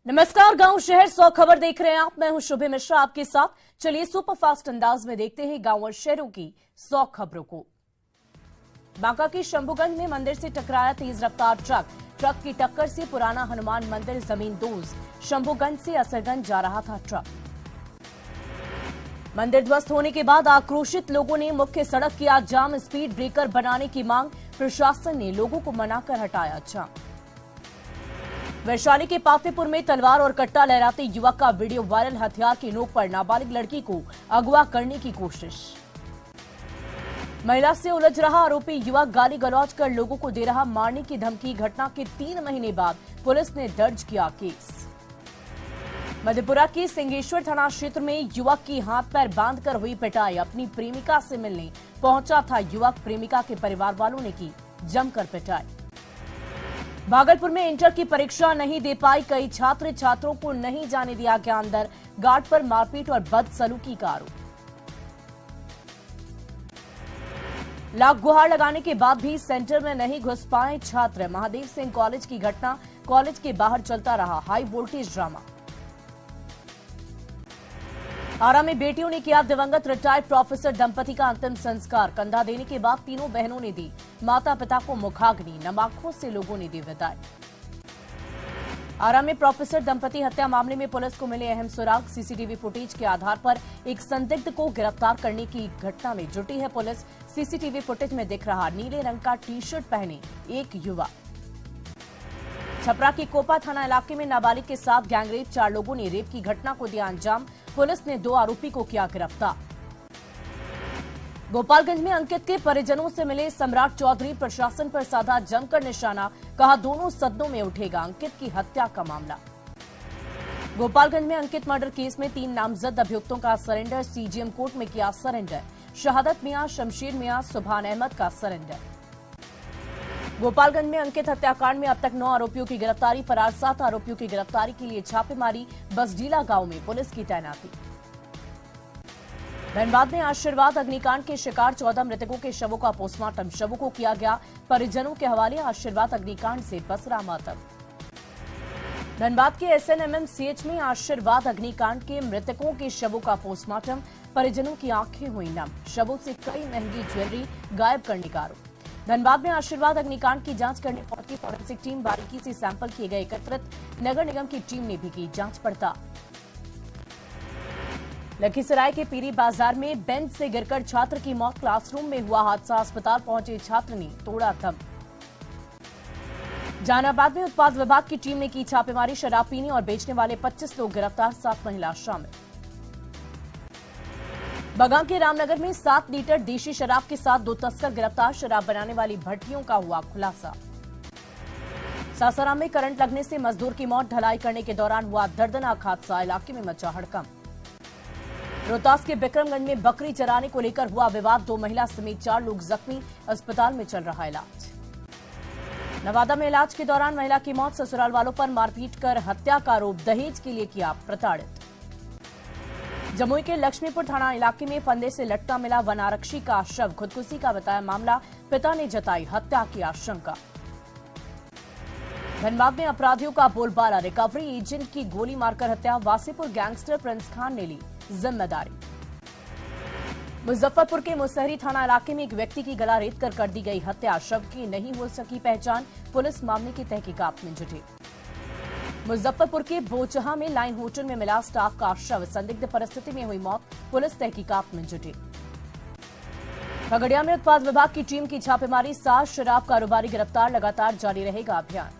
नमस्कार, गांव शहर 100 खबर देख रहे हैं आप। मैं हूं शुभे मिश्रा आपके साथ। चलिए सुपरफास्ट अंदाज में देखते हैं गांव और शहरों की 100 खबरों को। बांका के शंभुगंज में मंदिर से टकराया तेज रफ्तार ट्रक की टक्कर से पुराना हनुमान मंदिर जमींदोज। शंभुगंज से असरगंज जा रहा था ट्रक। मंदिर ध्वस्त होने के बाद आक्रोशित लोगों ने मुख्य सड़क किया जाम। स्पीड ब्रेकर बनाने की मांग, प्रशासन ने लोगों को मनाकर हटाया जाम। वैशाली के पातेपुर में तलवार और कट्टा लहराते युवक का वीडियो वायरल। हथियार की नोक पर नाबालिग लड़की को अगवा करने की कोशिश। महिला से उलझ रहा आरोपी युवक गाली गलौज कर लोगों को दे रहा मारने की धमकी। घटना के 3 महीने बाद पुलिस ने दर्ज किया केस। मधेपुरा के सिंहेश्वर थाना क्षेत्र में युवक की हाथ पैर बांधकर हुई पिटाई। अपनी प्रेमिका से मिलने पहुंचा था युवक, प्रेमिका के परिवार वालों ने की जमकर पिटाई। भागलपुर में इंटर की परीक्षा नहीं दे पाई कई छात्रों को नहीं जाने दिया गया अंदर। गार्ड पर मारपीट और बदसलूकी का आरोप। लाख गुहार लगाने के बाद भी सेंटर में नहीं घुस पाए छात्र। महादेव सिंह कॉलेज की घटना, कॉलेज के बाहर चलता रहा हाई वोल्टेज ड्रामा। आरा में बेटियों ने किया दिवंगत रिटायर्ड प्रोफेसर दंपति का अंतिम संस्कार। कंधा देने के बाद तीनों बहनों ने दी माता पिता को मुखाग्नि। नमाखों से लोगों ने दी विदाई। आरा में प्रोफेसर दंपति हत्या मामले में पुलिस को मिले अहम सुराग। सीसीटीवी फुटेज के आधार पर एक संदिग्ध को गिरफ्तार करने की घटना में जुटी है पुलिस। सीसीटीवी फुटेज में दिख रहा नीले रंग का टी-शर्ट पहने एक युवक। छपरा के कोपा थाना इलाके में नाबालिग के साथ गैंगरेप, 4 लोगों ने रेप की घटना को दिया अंजाम। पुलिस ने 2 आरोपी को किया गिरफ्तार। गोपालगंज में अंकित के परिजनों से मिले सम्राट चौधरी, प्रशासन पर साधा जमकर निशाना। कहा दोनों सदनों में उठेगा अंकित की हत्या का मामला। गोपालगंज में अंकित मर्डर केस में 3 नामजद अभियुक्तों का सरेंडर। सीजीएम कोर्ट में किया सरेंडर। शहादत मियां, शमशेर मियां, सुभान अहमद का सरेंडर। गोपालगंज में अंकित हत्याकांड में अब तक 9 आरोपियों की गिरफ्तारी। फरार 7 आरोपियों की गिरफ्तारी के लिए छापेमारी। बसडीला गांव में पुलिस की तैनाती। धनबाद में आशीर्वाद अग्निकांड के शिकार 14 मृतकों के शवों का पोस्टमार्टम। शवों को किया गया परिजनों के हवाले। आशीर्वाद अग्निकांड से पसरा मातम। धनबाद के SNMMCH में आशीर्वाद अग्निकांड के मृतकों के शवों का पोस्टमार्टम। परिजनों की आंखें हुई नम। शवों से कई महंगी ज्वेलरी गायब करने का आरोप। धनबाद में आशीर्वाद अग्निकांड की जांच करने पहुंची फॉरेंसिक टीम। बारीकी से सैंपल किए गए एकत्रित। नगर निगम की टीम ने भी की जांच पड़ताल। लखीसराय के पीरी बाजार में बेंच से गिरकर छात्र की मौत। क्लासरूम में हुआ हादसा। अस्पताल पहुंचे छात्र ने तोड़ा दम। जहानाबाद में उत्पाद विभाग की टीम ने की छापेमारी। शराब पीने और बेचने वाले 25 लोग गिरफ्तार, 7 महिला शामिल। बगां के रामनगर में 7 लीटर देशी शराब के साथ 2 तस्कर गिरफ्तार। शराब बनाने वाली भट्टियों का हुआ खुलासा। सासाराम में करंट लगने से मजदूर की मौत। ढलाई करने के दौरान हुआ दर्दनाक हादसा। इलाके में मचा हड़कंप। रोहतास के बिक्रमगंज में बकरी चराने को लेकर हुआ विवाद। 2 महिला समेत 4 लोग जख्मी। अस्पताल में चल रहा इलाज। नवादा में इलाज के दौरान महिला की मौत। ससुराल वालों पर मारपीट कर हत्या का आरोप। दहेज के लिए किया प्रताड़ित। जमुई के लक्ष्मीपुर थाना इलाके में फंदे से लटका मिला वन आरक्षी का शव। खुदकुशी का बताया मामला। पिता ने जताई हत्या की आशंका। धनबाद में अपराधियों का बोलबाला। रिकवरी एजेंट की गोली मारकर हत्या। वासीपुर गैंगस्टर प्रिंस खान ने ली जिम्मेदारी। मुजफ्फरपुर के मुसहरी थाना इलाके में एक व्यक्ति की गला रेत कर दी गई हत्या। शव की नहीं हो सकी पहचान। पुलिस मामले की तहकीकात में जुटी। मुजफ्फरपुर के बोचहा में लाइन होटल में मिला स्टाफ का शव। संदिग्ध परिस्थिति में हुई मौत। पुलिस तहकीकात में जुटी। खगड़िया में उत्पाद विभाग की टीम की छापेमारी। 7 शराब कारोबारी गिरफ्तार। लगातार जारी रहेगा अभियान।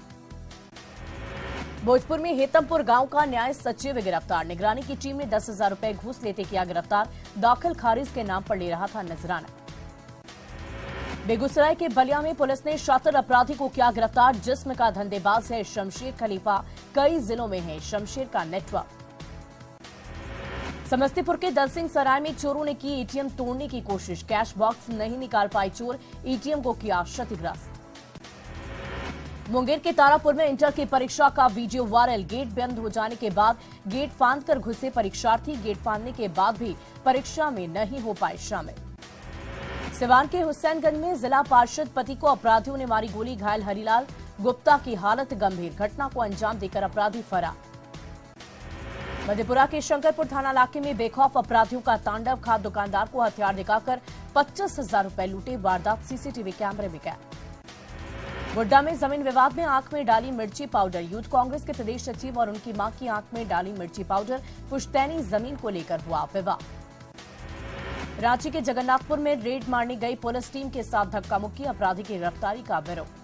भोजपुर में हेतमपुर गांव का न्याय सचिव गिरफ्तार। निगरानी की टीम ने 10,000 रुपए घूस लेते किया गिरफ्तार। दाखिल खारिज के नाम पर ले रहा था नजराना। बेगूसराय के बलिया में पुलिस ने शातिर अपराधी को किया गिरफ्तार। जिस्म का धंधेबाज है शमशेर खलीफा। कई जिलों में है शमशेर का नेटवर्क। समस्तीपुर के दलसिंह सराय में चोरों ने की एटीएम तोड़ने की कोशिश। कैश बॉक्स नहीं निकाल पाए चोर। एटीएम को किया क्षतिग्रस्त। मुंगेर के तारापुर में इंटर की परीक्षा का वीडियो वायरल। गेट बंद हो जाने के बाद गेट फांदकर घुसे परीक्षार्थी। गेट फांदने के बाद भी परीक्षा में नहीं हो पाए शामिल। सिवान के हुसैनगंज में जिला पार्षद पति को अपराधियों ने मारी गोली। घायल हरिलाल गुप्ता की हालत गंभीर। घटना को अंजाम देकर अपराधी फरार। मधेपुरा के शंकरपुर थाना इलाके में बेखौफ अपराधियों का तांडव। खाद दुकानदार को हथियार दिखाकर 25,000 रुपए लूटे। वारदात सीसीटीवी कैमरे में कैद। गोड्डा में जमीन विवाद में आंख में डाली मिर्ची पाउडर। यूथ कांग्रेस के प्रदेश सचिव और उनकी मां की आंख में डाली मिर्ची पाउडर। पुश्तैनी जमीन को लेकर हुआ विवाद। रांची के जगन्नाथपुर में रेड मारने गई पुलिस टीम के साथ धक्का मुक्की। अपराधी की गिरफ्तारी का विरोध।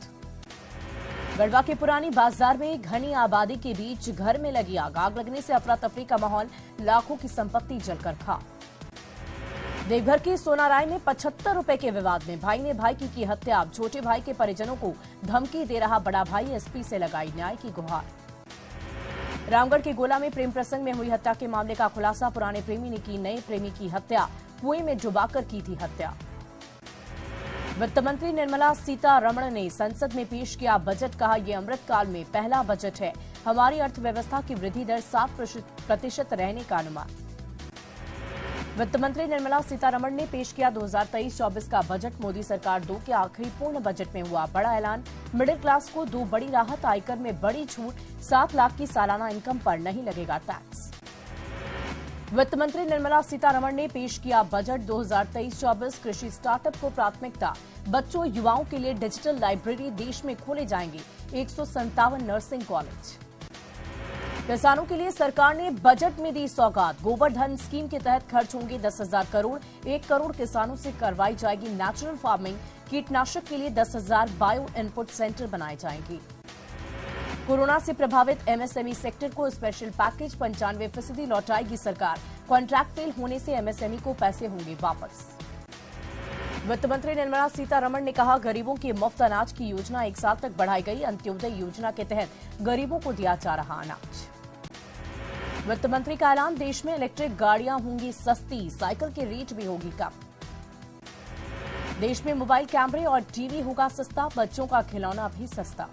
गढ़वा के पुरानी बाजार में घनी आबादी के बीच घर में लगी आग लगने से अफरा तफरी का माहौल। लाखों की संपत्ति जलकर खाक। देवघर के सोनाराय में 75 रुपए के विवाद में भाई ने भाई की हत्या। छोटे भाई के परिजनों को धमकी दे रहा बड़ा भाई। एसपी से लगाई न्याय की गुहार। रामगढ़ के गोला में प्रेम प्रसंग में हुई हत्या के मामले का खुलासा। पुराने प्रेमी ने की नए प्रेमी की हत्या। कुएं में डुबाकर की थी हत्या। वित्त मंत्री निर्मला सीतारमण ने संसद में पेश किया बजट। कहा यह अमृतकाल में पहला बजट है। हमारी अर्थव्यवस्था की वृद्धि दर 7% रहने का अनुमान। वित्त मंत्री निर्मला सीतारमण ने पेश किया 2023-24 का बजट। मोदी सरकार 2 के आखिरी पूर्ण बजट में हुआ बड़ा ऐलान। मिडिल क्लास को 2 बड़ी राहत। आयकर में बड़ी छूट। 7 लाख की सालाना इनकम पर नहीं लगेगा टैक्स। वित्त मंत्री निर्मला सीतारमण ने पेश किया बजट 2023-24। कृषि स्टार्टअप को प्राथमिकता। बच्चों युवाओं के लिए डिजिटल लाइब्रेरी देश में खोले जाएंगे। 157 नर्सिंग कॉलेज। किसानों के लिए सरकार ने बजट में दी सौगात। गोबर स्कीम के तहत खर्च होंगे 10,000 करोड़। 1 करोड़ किसानों से करवाई जाएगी नेचुरल फार्मिंग। कीटनाशक के लिए 10,000 बायो इनपुट सेंटर बनाए जाएंगे। कोरोना से प्रभावित एमएसएमई सेक्टर को स्पेशल पैकेज। 95% लौटाएगी सरकार। कॉन्ट्रैक्ट फेल होने से एमएसएमई को पैसे होंगे वापस। वित्त मंत्री निर्मला सीतारमण ने कहा गरीबों के मुफ्त अनाज की योजना 1 साल तक बढ़ाई गई। अंत्योदय योजना के तहत गरीबों को दिया जा रहा अनाज। वित्त मंत्री का ऐलान। देश में इलेक्ट्रिक गाड़ियां होंगी सस्ती। साइकिल की रेट भी होगी कम। देश में मोबाइल कैमरे और टीवी होगा सस्ता। बच्चों का खिलौना भी सस्ता।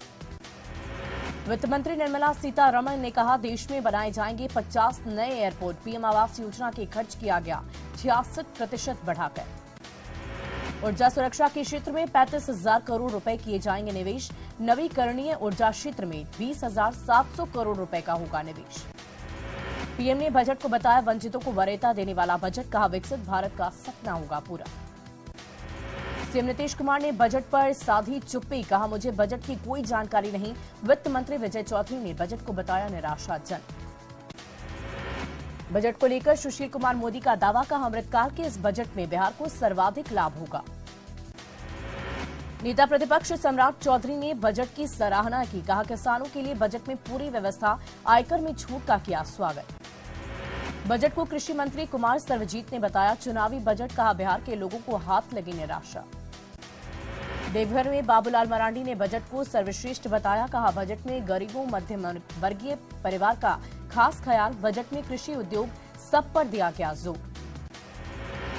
वित्त मंत्री निर्मला सीतारमण ने कहा देश में बनाए जाएंगे 50 नए एयरपोर्ट। पीएम आवास योजना के खर्च किया गया 66% बढ़ाकर। ऊर्जा सुरक्षा के क्षेत्र में 35,000 करोड़ रुपए किए जाएंगे निवेश। नवीकरणीय ऊर्जा क्षेत्र में 20,700 करोड़ रुपए का होगा निवेश। पीएम ने बजट को बताया वंचितों को वरीयता देने वाला बजट। कहा विकसित भारत का सपना होगा पूरा। सीएम नीतीश कुमार ने बजट पर साधी चुप्पी। कहा मुझे बजट की कोई जानकारी नहीं। वित्त मंत्री विजय चौधरी ने बजट को बताया निराशाजनक। बजट को लेकर सुशील कुमार मोदी का दावा। कहा अमृतकाल के इस बजट में बिहार को सर्वाधिक लाभ होगा। नेता प्रतिपक्ष सम्राट चौधरी ने बजट की सराहना की। कहा किसानों के लिए बजट में पूरी व्यवस्था। आयकर में छूट का किया स्वागत। बजट को कृषि मंत्री कुमार सर्वजीत ने बताया चुनावी बजट। कहा बिहार के लोगों को हाथ लगी निराशा। देवघर में बाबूलाल मरांडी ने बजट को सर्वश्रेष्ठ बताया। कहा बजट में गरीबों मध्यम वर्गीय परिवार का खास ख्याल। बजट में कृषि उद्योग सब पर दिया गया जोर।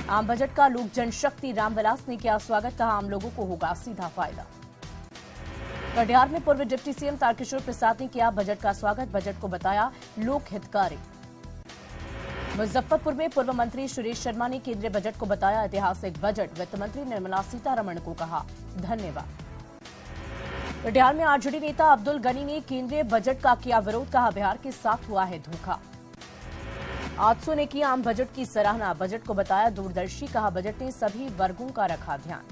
आम बजट का लोक जनशक्ति रामविलास ने किया स्वागत। कहा आम लोगों को होगा सीधा फायदा। कटिहार में पूर्व डिप्टी सीएम तारकिशोर प्रसाद ने किया बजट का स्वागत। बजट को बताया लोक हितकारी। मुजफ्फरपुर में पूर्व मंत्री सुरेश शर्मा ने केंद्रीय बजट को बताया ऐतिहासिक बजट। वित्त मंत्री निर्मला सीतारमण को कहा धन्यवाद। कटिहार में आरजेडी नेता अब्दुल गनी ने केंद्रीय बजट का किया विरोध। कहा बिहार के साथ हुआ है धोखा। आजसू ने की आम बजट की सराहना। बजट को बताया दूरदर्शी। कहा बजट ने सभी वर्गों का रखा ध्यान।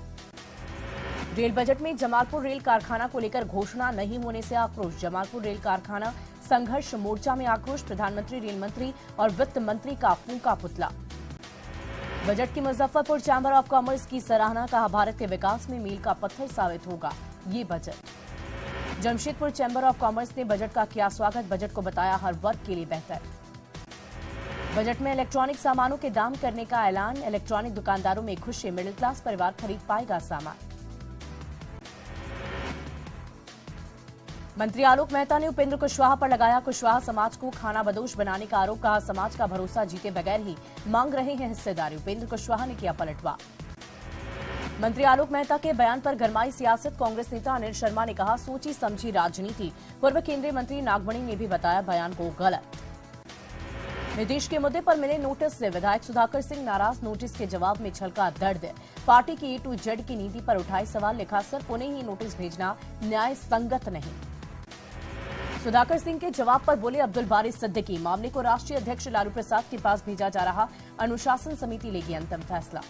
रेल बजट में जमालपुर रेल कारखाना को लेकर घोषणा नहीं होने से आक्रोश। जमालपुर रेल कारखाना संघर्ष मोर्चा में आक्रोश। प्रधानमंत्री रेल मंत्री और वित्त मंत्री का फूंका पुतला। बजट की मुजफ्फरपुर चैंबर ऑफ कॉमर्स की सराहना। कहा भारत के विकास में मील का पत्थर साबित होगा ये budget. Jamshedpur chamber of commerce ने बजट का किया स्वागत। बजट को बताया हर वर्ग के लिए बेहतर। बजट में इलेक्ट्रॉनिक सामानों के दाम करने का ऐलान। इलेक्ट्रॉनिक दुकानदारों में खुशी। मिडिल क्लास परिवार खरीद पाएगा सामान। मंत्री आलोक मेहता ने उपेंद्र कुशवाहा पर लगाया कुशवाहा समाज को खानाबदोश बनाने का आरोप। कहा समाज का भरोसा जीते बगैर ही मांग रहे हैं हिस्सेदारी। उपेंद्र कुशवाहा ने किया पलटवार। मंत्री आलोक मेहता के बयान पर गरमाई सियासत। कांग्रेस नेता अनिल शर्मा ने कहा सोची समझी राजनीति। पूर्व केंद्रीय मंत्री नागमणि ने भी बताया बयान को गलत। नीतीश के मुद्दे पर मिले नोटिस से विधायक सुधाकर सिंह नाराज। नोटिस के जवाब में छलका दर्द। पार्टी की A to Z की नीति पर उठाए सवाल। लिखा सिर्फ उन्हें ही नोटिस भेजना न्याय संगत नहीं। सुधाकर सिंह के जवाब पर बोले अब्दुल बारी सिद्दीकी, मामले को राष्ट्रीय अध्यक्ष लालू प्रसाद के पास भेजा जा रहा, अनुशासन समिति लेगी अंतिम फैसला।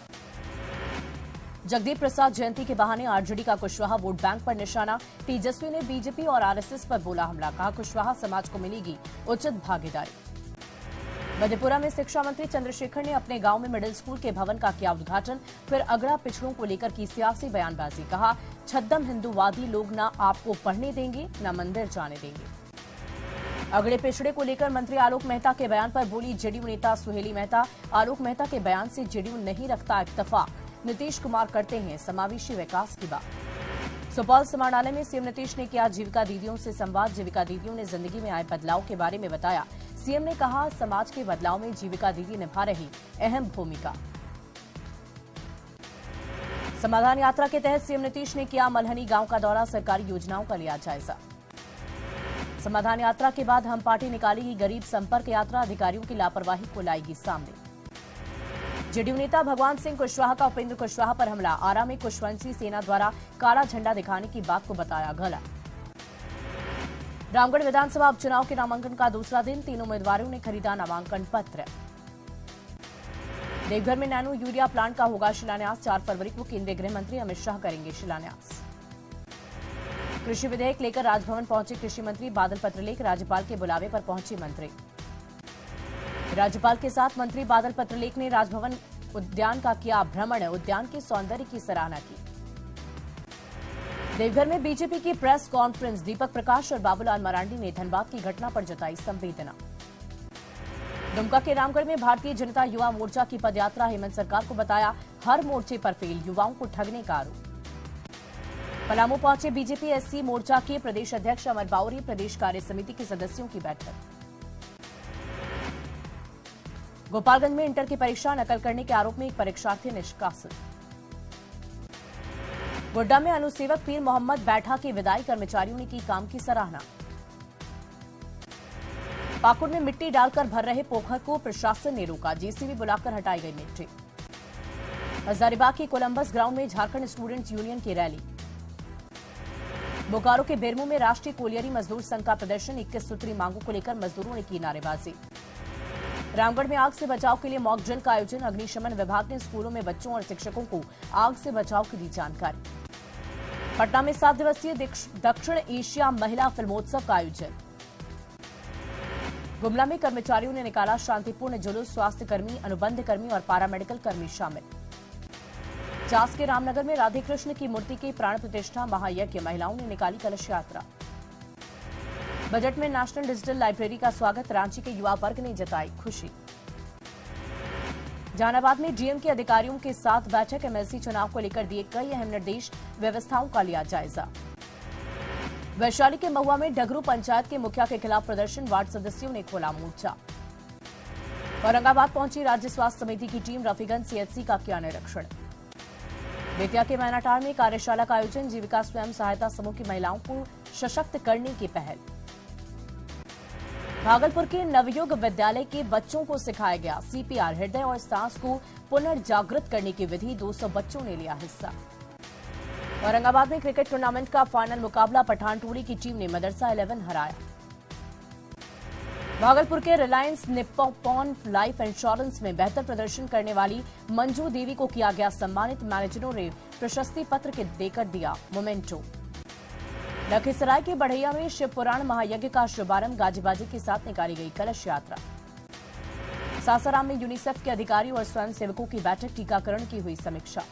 जगदीप प्रसाद जयंती के बहाने आरजेडी का कुशवाहा वोट बैंक पर निशाना, तेजस्वी ने बीजेपी और आरएसएस पर बोला हमला, कहा कुशवाहा समाज को मिलेगी उचित भागीदारी। मधेपुरा में शिक्षा मंत्री चंद्रशेखर ने अपने गांव में मिडिल स्कूल के भवन का किया उद्घाटन, फिर अगड़ा पिछड़ों को लेकर की सियासी बयानबाजी, कहा छद्म हिंदूवादी लोग न आपको पढ़ने देंगे न मंदिर जाने देंगे। अगड़े पिछड़े को लेकर मंत्री आलोक मेहता के बयान पर बोली जेडीयू नेता सुहेली मेहता, आलोक मेहता के बयान से जेडीयू नहीं रखता इत्तेफाक, नीतीश कुमार करते हैं समावेशी विकास की बात। सुपौल समाहरणालय में सीएम नीतीश ने किया जीविका दीदियों से संवाद, जीविका दीदियों ने जिंदगी में आए बदलाव के बारे में बताया। सीएम ने कहा समाज के बदलाव में जीविका दीदी निभा रही अहम भूमिका। समाधान यात्रा के तहत सीएम नीतीश ने किया मलहनी गांव का दौरा, सरकारी योजनाओं का लिया जायजा। समाधान यात्रा के बाद हम पार्टी निकालेगी गरीब संपर्क यात्रा, अधिकारियों की लापरवाही को लाएगी सामने। जेडीयू नेता भगवान सिंह कुशवाहा का उपेंद्र कुशवाहा पर हमला, आरा में कुशवंशी सेना द्वारा काला झंडा दिखाने की बात को बताया गलत। रामगढ़ विधानसभा उपचुनाव के नामांकन का दूसरा दिन, 3 उम्मीदवारों ने खरीदा नामांकन पत्र। देवघर में नैनो यूरिया प्लांट का होगा शिलान्यास, 4 फरवरी को केंद्रीय गृह मंत्री अमित शाह करेंगे शिलान्यास। कृषि विधेयक लेकर राजभवन पहुंचे कृषि मंत्री बादल पत्रलेख, राज्यपाल के बुलावे पर पहुंचे मंत्री। राज्यपाल के साथ मंत्री बादल पत्रलेख ने राजभवन उद्यान का किया भ्रमण, उद्यान के सौंदर्य की सराहना की। देवघर में बीजेपी की प्रेस कॉन्फ्रेंस, दीपक प्रकाश और बाबूलाल मरांडी ने धनबाद की घटना पर जताई संवेदना। दुमका के रामगढ़ में भारतीय जनता युवा मोर्चा की पदयात्रा, हेमंत सरकार को बताया हर मोर्चे पर फेल, युवाओं को ठगने का आरोप। पलामू पहुंचे बीजेपी एससी मोर्चा के प्रदेश अध्यक्ष अमर बाउरी, प्रदेश कार्य समिति के सदस्यों की बैठक। गोपालगंज में इंटर की परीक्षा नकल करने के आरोप में एक परीक्षार्थी निष्कासित। गोड्डा में अनुसेवक पीर मोहम्मद बैठा के विदाई, कर्मचारियों ने की काम की सराहना। पाकुड़ में मिट्टी डालकर भर रहे पोखर को प्रशासन ने रोका, जेसीबी बुलाकर हटाई गई मिट्टी। हजारीबाग के कोलंबस ग्राउंड में झारखंड स्टूडेंट्स यूनियन की रैली। बोकारो के बेरमो में राष्ट्रीय कोलियरी मजदूर संघ का प्रदर्शन, 21 सूत्री मांगों को लेकर मजदूरों ने की नारेबाजी। रामगढ़ में आग से बचाव के लिए मॉक ड्रिल का आयोजन, अग्निशमन विभाग ने स्कूलों में बच्चों और शिक्षकों को आग से बचाव की दी जानकारी। पटना में 7 दिवसीय दक्षिण एशिया महिला फिल्मोत्सव का आयोजन। गुमला में कर्मचारियों ने निकाला शांतिपूर्ण जुलूस, स्वास्थ्य कर्मी, अनुबंध कर्मी और पैरामेडिकल कर्मी शामिल। चास के रामनगर में राधे कृष्ण की मूर्ति की प्राण प्रतिष्ठा महायज्ञ, महिलाओं ने निकाली कलश यात्रा। बजट में नेशनल डिजिटल लाइब्रेरी का स्वागत, रांची के युवा वर्ग ने जताई खुशी। जहानाबाद में डीएम के अधिकारियों के साथ बैठक, एमएलसी चुनाव को लेकर दिए कई अहम निर्देश, व्यवस्थाओं का लिया जायजा। वैशाली के महुआ में डगरू पंचायत के मुखिया के खिलाफ प्रदर्शन, वार्ड सदस्यों ने खोला मोर्चा। औरंगाबाद पहुंची राज्य स्वास्थ्य समिति की टीम, रफीगंज सीएचसी का किया निरीक्षण। बेतिया के मैनाटार में कार्यशाला का आयोजन, जीविका स्वयं सहायता समूह की महिलाओं को सशक्त करने की पहल। भागलपुर के नवयुग विद्यालय के बच्चों को सिखाया गया सीपीआर, हृदय और सांस को पुनर्जागृत करने की विधि, 200 बच्चों ने लिया हिस्सा। औरंगाबाद में क्रिकेट टूर्नामेंट का फाइनल मुकाबला, पठानटोली की टीम ने मदरसा 11 हराया। भागलपुर के रिलायंस निप्पॉन लाइफ इंश्योरेंस में बेहतर प्रदर्शन करने वाली मंजू देवी को किया गया सम्मानित, मैनेजरों ने प्रशस्ति पत्र देकर दिया मोमेंटो। लखीसराय के बढ़ैया में शिव पुराण महायज्ञ का शुभारंभ, गाजीबाजी के साथ निकाली गई कलश यात्रा। सासाराम में यूनिसेफ के अधिकारी और स्वयंसेवकों की बैठक, टीकाकरण की हुई समीक्षा।